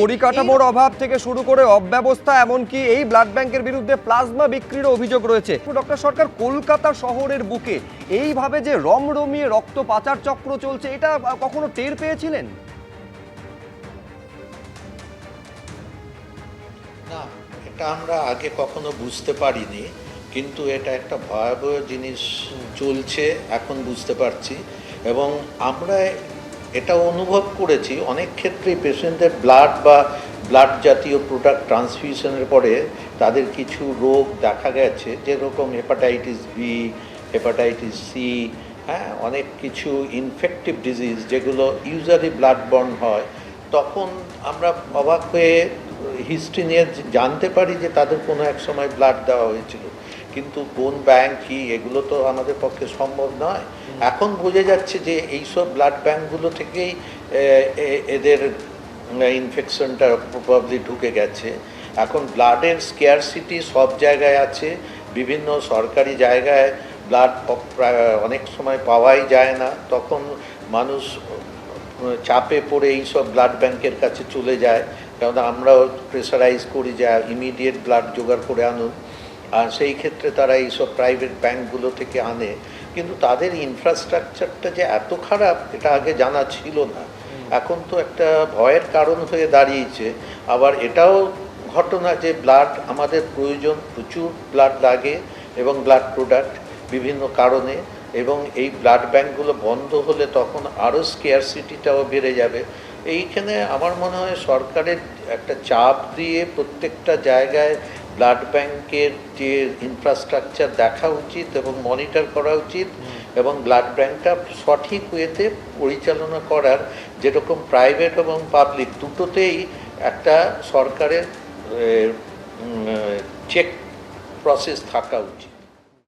পরিকাঠামোর অভাব থেকে শুরু করে অব্যবস্থা, এমনকি এই ব্লাড ব্যাংকের বিরুদ্ধে প্লাজমা বিক্রির অভিযোগ রয়েছে। ডক্টর সরকার, কলকাতা শহরের বুকে এইভাবে যে রমরমিয়ে রক্ত পাচার চক্র চলছে, এটা কখনো টের পেয়েছিলেন? না, এটা আমরা আগে কখনো বুঝতে পারিনি, কিন্তু এটা একটা ভয়াবহ জিনিস চলছে এখন বুঝতে পারছি। এবং আমরা এটা অনুভব করেছি অনেক ক্ষেত্রেই পেশেন্টদের ব্লাড জাতীয় প্রোডাক্ট ট্রান্সফিউশনের পরে তাদের কিছু রোগ দেখা গেছে, যেরকম হেপাটাইটিস বি, হেপাটাইটিস সি, হ্যাঁ, অনেক কিছু ইনফেক্টিভ ডিজিজ যেগুলো ইউজুয়ালি ব্লাড বর্ন হয়। তখন আমরা অবাক হয়ে হিস্ট্রি নিয়ে জানতে পারি যে তাদের কোনো এক সময় ব্লাড দেওয়া হয়েছিল, কিন্তু কোন ব্যাংক কি এগুলো তো আমাদের পক্ষে সম্ভব নয়। এখন বোঝা যাচ্ছে যে এইসব ব্লাড ব্যাঙ্কগুলো থেকেই এদের ইনফেকশনটা প্রবাবলি ঢুকে গেছে। এখন ব্লাডের স্কেয়ারসিটি সব জায়গায় আছে, বিভিন্ন সরকারি জায়গায় ব্লাড অনেক সময় পাওয়াই যায় না, তখন মানুষ চাপে পড়ে এইসব ব্লাড ব্যাংকের কাছে চলে যায়, কারণ আমরাও প্রেসারাইজ করি যে ইমিডিয়েট ব্লাড জোগাড় করে আনুন, আর সেই ক্ষেত্রে তারা এইসব প্রাইভেট ব্যাংকগুলো থেকে আনে। কিন্তু তাদের ইনফ্রাস্ট্রাকচারটা যে এত খারাপ এটা আগে জানা ছিল না, এখন তো একটা ভয়ের কারণ হয়ে দাঁড়িয়েছে। আবার এটাও ঘটনা যে ব্লাড আমাদের প্রয়োজন, প্রচুর ব্লাড লাগে এবং ব্লাড প্রোডাক্ট বিভিন্ন কারণে, এবং এই ব্লাড ব্যাঙ্কগুলো বন্ধ হলে তখন আরও স্কেয়ারসিটিটাও বেড়ে যাবে। এইখানে আমার মনে হয় সরকারের একটা চাপ দিয়ে প্রত্যেকটা জায়গায় ব্লাড ব্যাংকের যে ইনফ্রাস্ট্রাকচার দেখা উচিত এবং মনিটর করা উচিত, এবং ব্লাড ব্যাংকটা সঠিক ওয়েতে পরিচালনা করার, যেরকম প্রাইভেট এবং পাবলিক দুটোতেই একটা সরকারের চেক প্রসেস থাকা উচিত।